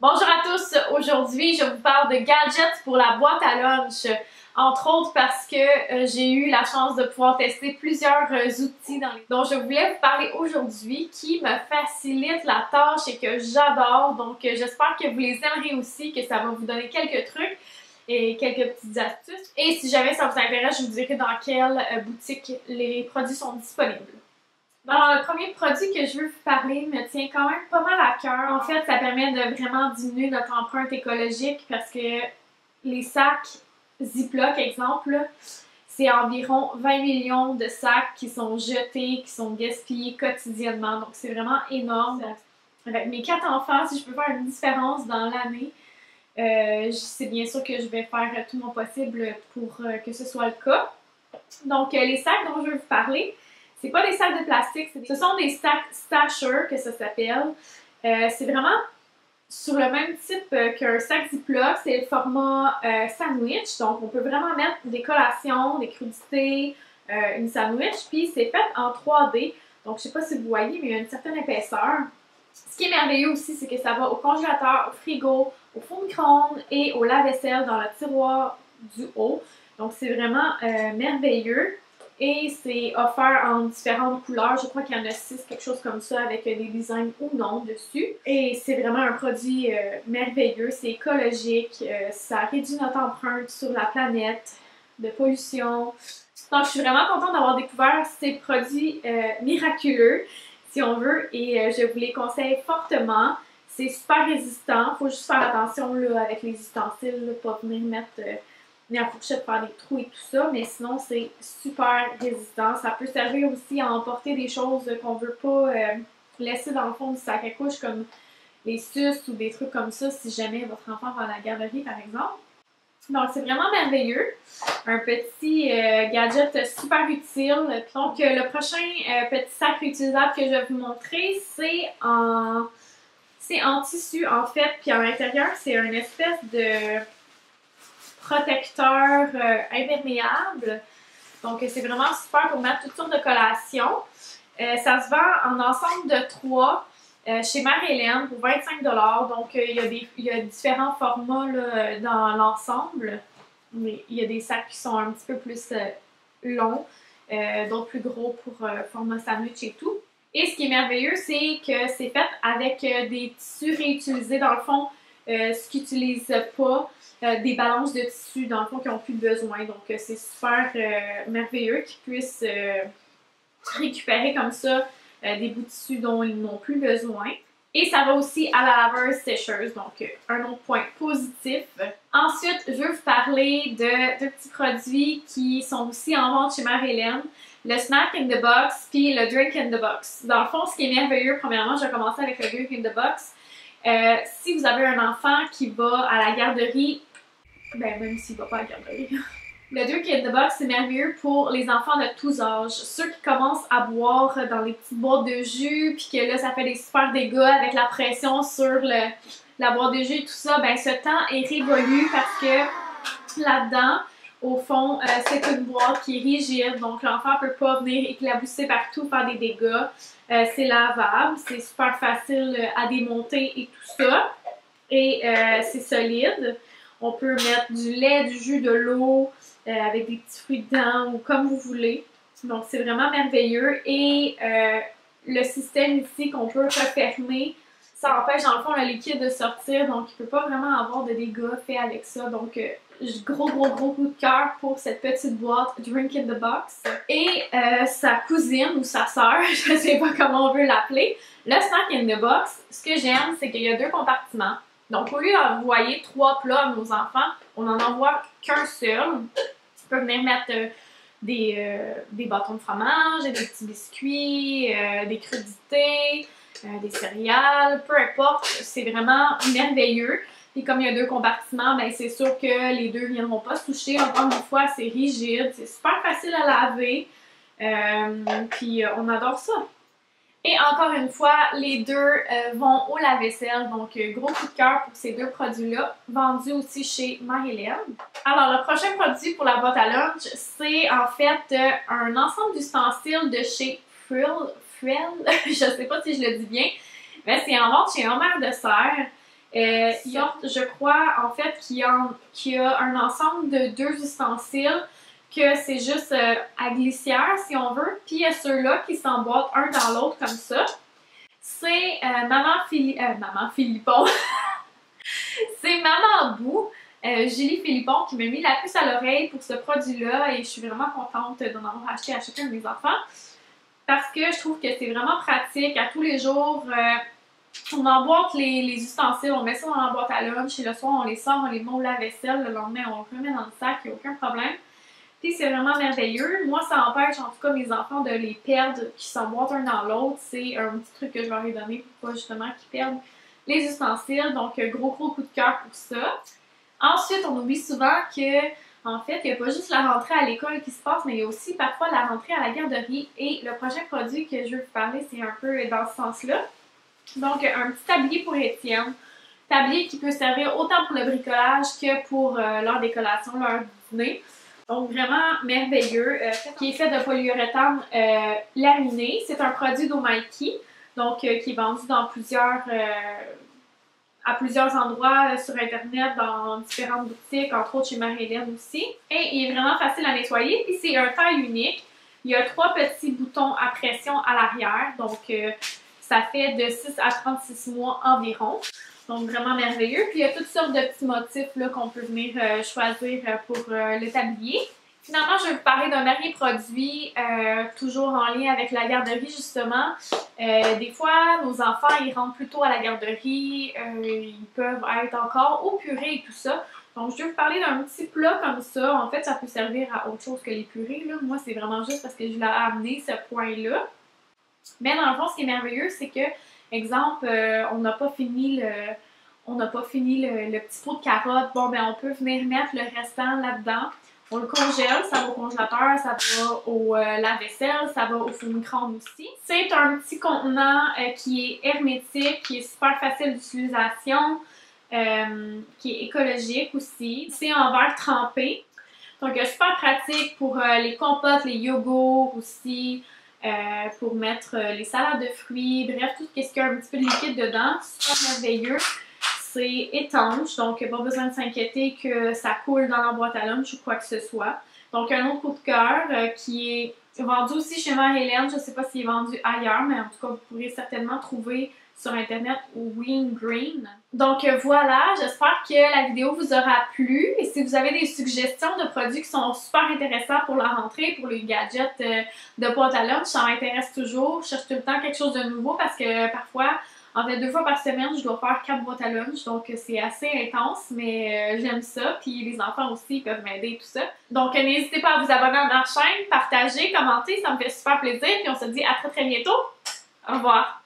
Bonjour à tous, aujourd'hui je vous parle de gadgets pour la boîte à lunch, entre autres parce que j'ai eu la chance de pouvoir tester plusieurs outils dont je voulais vous parler aujourd'hui qui me facilitent la tâche et que j'adore, donc j'espère que vous les aimerez aussi, que ça va vous donner quelques trucs et quelques petites astuces. Et si jamais ça vous intéresse, je vous dirai dans quelle boutique les produits sont disponibles. Alors, le premier produit que je veux vous parler me tient quand même pas mal à cœur. En fait, ça permet de vraiment diminuer notre empreinte écologique parce que les sacs Ziploc, exemple, c'est environ 20 millions de sacs qui sont jetés, qui sont gaspillés quotidiennement. Donc, c'est vraiment énorme. Avec mes 4 enfants, si je peux faire une différence dans l'année, c'est bien sûr que je vais faire tout mon possible pour que ce soit le cas. Donc, les sacs dont je veux vous parler, c'est pas des sacs de plastique, ce sont des sacs Stasher que ça s'appelle. C'est vraiment sur le même type qu'un sac Ziploc, c'est le format sandwich. Donc on peut vraiment mettre des collations, des crudités, une sandwich. Puis c'est fait en 3D. Donc je sais pas si vous voyez, mais il y a une certaine épaisseur. Ce qui est merveilleux aussi, c'est que ça va au congélateur, au frigo, au four micro-ondes et au lave-vaisselle dans le tiroir du haut. Donc c'est vraiment merveilleux. Et c'est offert en différentes couleurs. Je crois qu'il y en a 6, quelque chose comme ça, avec des designs ou non dessus. Et c'est vraiment un produit merveilleux. C'est écologique. Ça réduit notre empreinte sur la planète de pollution. Donc, je suis vraiment contente d'avoir découvert ces produits miraculeux, si on veut. Et je vous les conseille fortement. C'est super résistant. Il faut juste faire attention là, avec les ustensiles, là, pas venir mettre... la fourchette faire des trous et tout ça, mais sinon c'est super résistant. Ça peut servir aussi à emporter des choses qu'on veut pas laisser dans le fond du sac à couche, comme les suces ou des trucs comme ça, si jamais votre enfant va à la garderie par exemple. Donc c'est vraiment merveilleux. Un petit gadget super utile. Donc le prochain petit sac réutilisable que je vais vous montrer, c'est en tissu en fait, puis à l'intérieur c'est une espèce de protecteur imperméable. Donc, c'est vraiment super pour mettre toutes sortes de collations. Ça se vend en ensemble de 3 chez Marie-Hélène pour 25 $. Donc, il y a différents formats là, dans l'ensemble. Mais il y a des sacs qui sont un petit peu plus longs, d'autres plus gros pour format sandwich et tout. Et ce qui est merveilleux, c'est que c'est fait avec des tissus réutilisés. Dans le fond, ce qu'ils n'utilisent pas, des balances de tissu, dans le fond, qui n'ont plus besoin. Donc, c'est super merveilleux qu'ils puissent récupérer comme ça des bouts de tissu dont ils n'ont plus besoin. Et ça va aussi à la laveuse sécheuse, donc un autre point positif. Ensuite, je veux vous parler de 2 petits produits qui sont aussi en vente chez Marie-Hélène. Le Snack in the Box puis le Drink in the Box. Dans le fond, ce qui est merveilleux, premièrement, je vais commencer avec le Drink in the Box. Si vous avez un enfant qui va à la garderie, ben même s'il ne va pas à la garderie, le Drink in the Box, c'est merveilleux pour les enfants de tous âges. Ceux qui commencent à boire dans les petites boîtes de jus, puis que là, ça fait des super dégâts avec la pression sur la boîte de jus et tout ça, ben ce temps est révolu parce que là-dedans, au fond, c'est une boîte qui est rigide, donc l'enfant ne peut pas venir éclabousser partout, faire des dégâts. C'est lavable, c'est super facile à démonter et tout ça. Et c'est solide. On peut mettre du lait, du jus, de l'eau, avec des petits fruits dedans ou comme vous voulez. Donc c'est vraiment merveilleux. Et le système ici qu'on peut refermer, ça empêche dans le fond le liquide de sortir. Donc il ne peut pas vraiment avoir de dégâts faits avec ça. Donc gros coup de cœur pour cette petite boîte Drink in the Box. Et sa cousine ou sa sœur, je ne sais pas comment on veut l'appeler, le Snack in the Box, ce que j'aime, c'est qu'il y a 2 compartiments. Donc, au lieu d'envoyer 3 plats à nos enfants, on n'en envoie qu'un seul. Tu peux venir mettre des bâtons de fromage, des petits biscuits, des crudités, des céréales, peu importe. C'est vraiment merveilleux. Et comme il y a 2 compartiments, ben c'est sûr que les 2 ne viendront pas se toucher. Encore une fois, c'est rigide, c'est super facile à laver. Puis on adore ça. Et encore une fois, les 2 vont au lave-vaisselle. Donc, gros coup de cœur pour ces 2 produits-là, vendus aussi chez Marie-Hélène. Alors, le prochain produit pour la boîte à lunch, c'est en fait un ensemble d'ustensiles de chez Frill. Je ne sais pas si je le dis bien, mais c'est en vente chez Homer de Serre. Je crois, en fait, qu'il y a un ensemble de 2 ustensiles que c'est juste à glissière, si on veut. Puis il y a ceux-là qui s'emboîtent un dans l'autre comme ça. C'est Maman Philippon. C'est Maman Bou, Julie Philippon, qui m'a mis la puce à l'oreille pour ce produit-là et je suis vraiment contente d'en avoir acheté à chacun de mes enfants parce que je trouve que c'est vraiment pratique à tous les jours. On emboîte les ustensiles, on met ça dans la boîte à lunch et le soir on les sort, on les met au lave-vaisselle, le lendemain on le remet dans le sac, il n'y a aucun problème. Puis c'est vraiment merveilleux. Moi, ça empêche en tout cas mes enfants de les perdre, qui s'emboîtent un dans l'autre. C'est un petit truc que je leur ai donné pour pas justement qu'ils perdent les ustensiles. Donc, gros coup de cœur pour ça. Ensuite, on oublie souvent que, en fait, il n'y a pas juste la rentrée à l'école qui se passe, mais il y a aussi parfois la rentrée à la garderie. Et le prochain produit que je veux vous parler, c'est un peu dans ce sens-là. Donc, un petit tablier pour Étienne. Tablier qui peut servir autant pour le bricolage que pour leur décollation, leur dîner. Donc, vraiment merveilleux, qui est fait de polyuréthane laminé. C'est un produit d'Omaiki, donc qui est vendu dans à plusieurs endroits sur Internet, dans différentes boutiques, entre autres chez Marie-Hélène aussi. Et il est vraiment facile à nettoyer, puis c'est un taille unique. Il y a 3 petits boutons à pression à l'arrière, donc ça fait de 6 à 36 mois environ. Donc, vraiment merveilleux. Puis, il y a toutes sortes de petits motifs qu'on peut venir choisir pour le tablier. Finalement, je vais vous parler d'un dernier produit, toujours en lien avec la garderie, justement. Des fois, nos enfants, ils rentrent plus tôt à la garderie. Ils peuvent être encore au purée et tout ça. Donc, je vais vous parler d'un petit plat comme ça. En fait, ça peut servir à autre chose que les purées, là. Moi, c'est vraiment juste parce que je l'ai amené, ce point-là. Mais dans le fond, ce qui est merveilleux, c'est que, exemple, on n'a pas fini le petit pot de carottes. Bon, ben on peut venir mettre le restant là-dedans. On le congèle, ça va au congélateur, ça va au lave-vaisselle, ça va au four micro-ondes aussi. C'est un petit contenant qui est hermétique, qui est super facile d'utilisation, qui est écologique aussi. C'est en verre trempé. Donc, super pratique pour les compotes, les yogourts aussi. Pour mettre les salades de fruits, bref, tout ce qui a un petit peu de liquide dedans, super merveilleux. C'est étanche, donc pas besoin de s'inquiéter que ça coule dans la boîte à lunch ou quoi que ce soit. Donc un autre coup de cœur qui est vendu aussi chez Marie-Hélène, je ne sais pas s'il est vendu ailleurs, mais en tout cas vous pourrez certainement trouver sur internet Wing Green. Donc voilà, j'espère que la vidéo vous aura plu et si vous avez des suggestions de produits qui sont super intéressants pour la rentrée, pour les gadgets de boîte à lunch, ça m'intéresse toujours. Je cherche tout le temps quelque chose de nouveau parce que parfois, en fait 2 fois par semaine, je dois faire 4 boîtes à lunch, donc c'est assez intense, mais j'aime ça. Puis les enfants aussi peuvent m'aider tout ça. Donc n'hésitez pas à vous abonner à ma chaîne, partager, commenter, ça me fait super plaisir. Puis on se dit à très bientôt. Au revoir!